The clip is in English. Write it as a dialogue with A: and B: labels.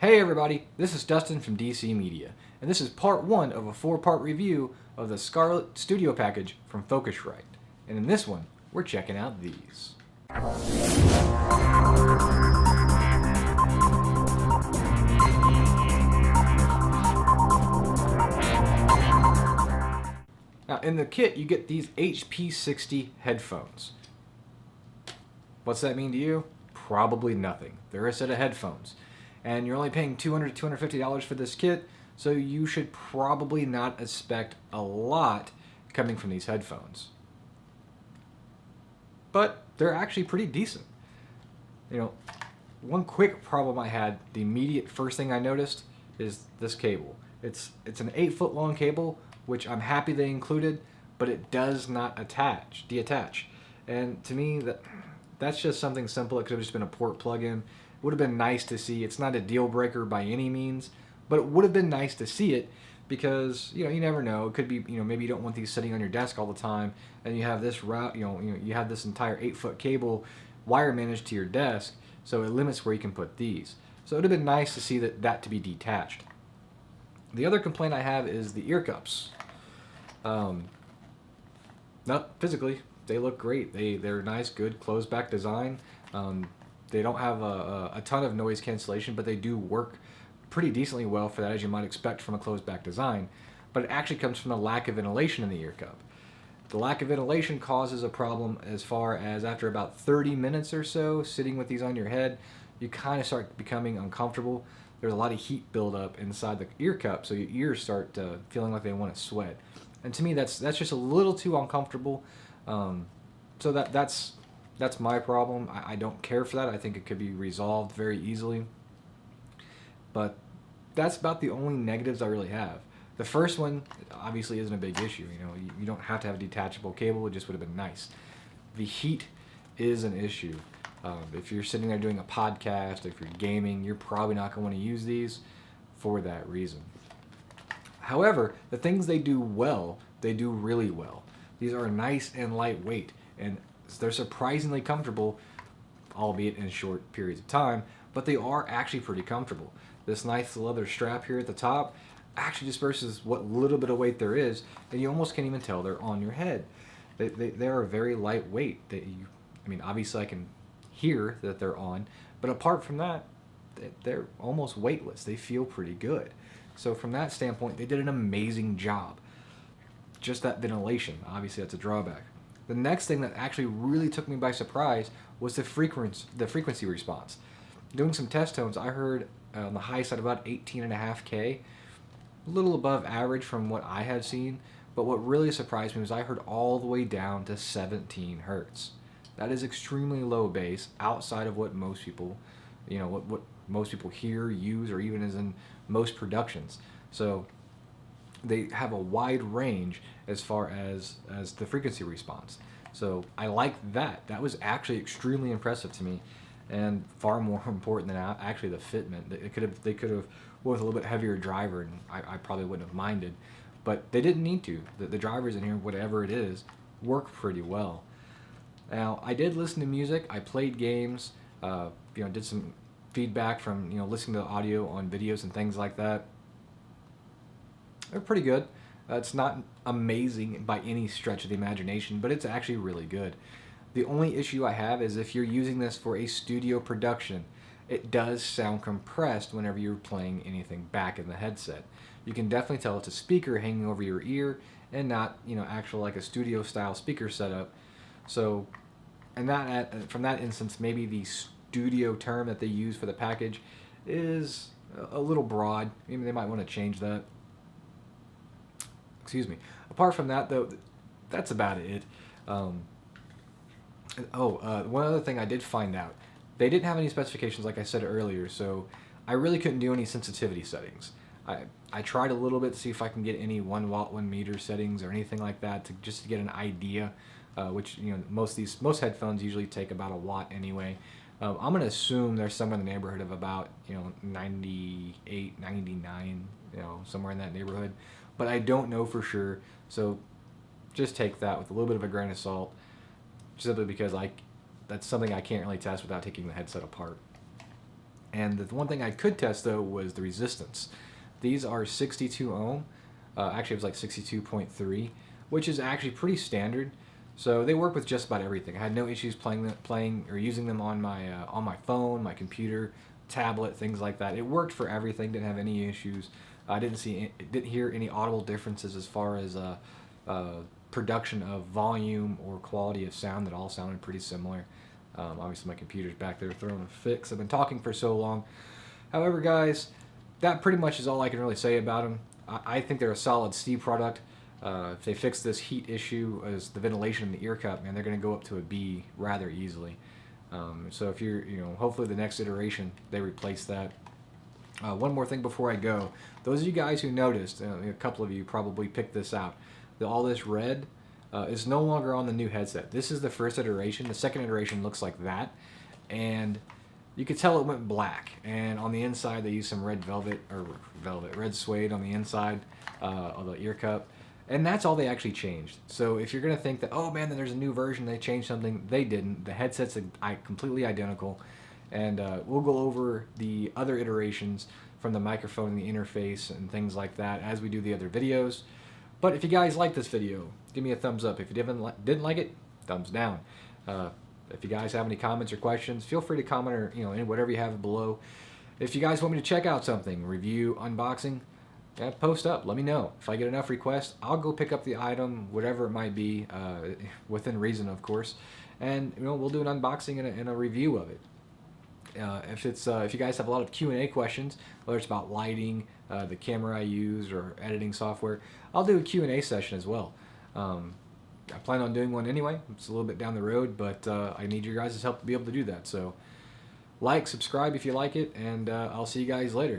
A: Hey everybody, this is Dustin from DC Media, and this is part 1 of a 4-part review of the Scarlett Studio Package from Focusrite. And in this one, we're checking out these. Now in the kit, you get these HP60 headphones. What's that mean to you? Probably nothing. They're a set of headphones. And you're only paying $200 to $250 for this kit, so you should probably not expect a lot coming from these headphones. But they're actually pretty decent. One quick problem I had, the immediate first thing I noticed, is this cable. It's an 8-foot long cable, which I'm happy they included, but it does not detach. And to me, that's just something simple. It could have just been a port plug-in. It would have been nice to see. It's not a deal breaker by any means, but it would have been nice to see it because you never know. It could be maybe you don't want these sitting on your desk all the time, and you have this route. You have this entire 8-foot cable wire managed to your desk, so it limits where you can put these. So it would have been nice to see that to be detached. The other complaint I have is the ear cups. Not physically, they look great. They're nice, good closed back design. They don't have a ton of noise cancellation, but they do work pretty decently well for that, as you might expect from a closed back design. But it actually comes from the lack of ventilation in the ear cup. The lack of ventilation causes a problem as far as after about 30 minutes or so sitting with these on your head, you kind of start becoming uncomfortable. There's a lot of heat buildup inside the ear cup, so your ears start feeling like they want to sweat. And to me, that's just a little too uncomfortable. So that's my problem. I don't care for that. I think it could be resolved very easily. But that's about the only negatives I really have. The first one obviously isn't a big issue. You don't have to have a detachable cable. It just would have been nice. The heat is an issue. If you're sitting there doing a podcast, if you're gaming, you're probably not going to want to use these for that reason. However, the things they do well, they do really well. These are nice and lightweight, and they're surprisingly comfortable, albeit in short periods of time, but they are actually pretty comfortable. This nice leather strap here at the top actually disperses what little bit of weight there is, and you almost can't even tell they're on your head. They are very lightweight. Obviously I can hear that they're on, but apart from that, they're almost weightless. They feel pretty good. So from that standpoint, they did an amazing job. Just that ventilation, obviously that's a drawback. The next thing that actually really took me by surprise was the frequency response. Doing some test tones, I heard on the high side about 18.5K, a little above average from what I had seen, but what really surprised me was I heard all the way down to 17 hertz. That is extremely low bass outside of what most people, what most people hear, use, or even is in most productions. So they have a wide range as far as the frequency response. So I like that. That was actually extremely impressive to me, and far more important than actually the fitment. They could have went with a little bit heavier driver, and I probably wouldn't have minded, but they didn't need to. The drivers in here, whatever it is, work pretty well. Now I did listen to music. I played games. Did some feedback from listening to the audio on videos and things like that. They're pretty good. It's not amazing by any stretch of the imagination, but it's actually really good. The only issue I have is if you're using this for a studio production, it does sound compressed whenever you're playing anything back in the headset. You can definitely tell it's a speaker hanging over your ear and not actual like a studio style speaker setup. So, and from that instance, maybe the studio term that they use for the package is a little broad. Maybe they might want to change that. Excuse me. Apart from that, though, that's about it. One other thing I did find out. They didn't have any specifications, like I said earlier, so I really couldn't do any sensitivity settings. I tried a little bit to see if I can get any 1 watt, 1 meter settings or anything like that just to get an idea, which most headphones usually take about a watt anyway. I'm going to assume they're somewhere in the neighborhood of about 98, 99, somewhere in that neighborhood. But I don't know for sure, so just take that with a little bit of a grain of salt, simply because that's something I can't really test without taking the headset apart. And the one thing I could test though was the resistance. These are 62 ohm. Actually, it was like 62.3, which is actually pretty standard. So they work with just about everything. I had no issues playing or using them on my phone, my computer, tablet, things like that. It worked for everything. Didn't have any issues. I didn't hear any audible differences as far as production of volume or quality of sound. That all sounded pretty similar. Obviously, my computer's back there throwing a fix. I've been talking for so long. However, guys, that pretty much is all I can really say about them. I think they're a solid C product. If they fix this heat issue as the ventilation in the ear cup, man, they're going to go up to a B rather easily. So if hopefully the next iteration they replace that. One more thing before I go. Those of you guys who noticed, a couple of you probably picked this out, that all this red is no longer on the new headset. This is the first iteration. The second iteration looks like that. And you could tell it went black. And on the inside, they used some red red suede on the inside of the ear cup. And that's all they actually changed. So if you're going to think that, oh man, then there's a new version, they changed something, they didn't. The headset's completely identical. And we'll go over the other iterations from the microphone and the interface and things like that as we do the other videos. But if you guys like this video, give me a thumbs up. If you didn't like it, thumbs down. If you guys have any comments or questions, feel free to comment or whatever you have below. If you guys want me to check out something, review, unboxing, post up. Let me know. If I get enough requests, I'll go pick up the item, whatever it might be, within reason, of course, and we'll do an unboxing and a review of it. If you guys have a lot of Q&A questions, whether it's about lighting, the camera I use, or editing software, I'll do a Q&A session as well. I plan on doing one anyway. It's a little bit down the road, but I need your guys' help to be able to do that. So like, subscribe if you like it, and I'll see you guys later.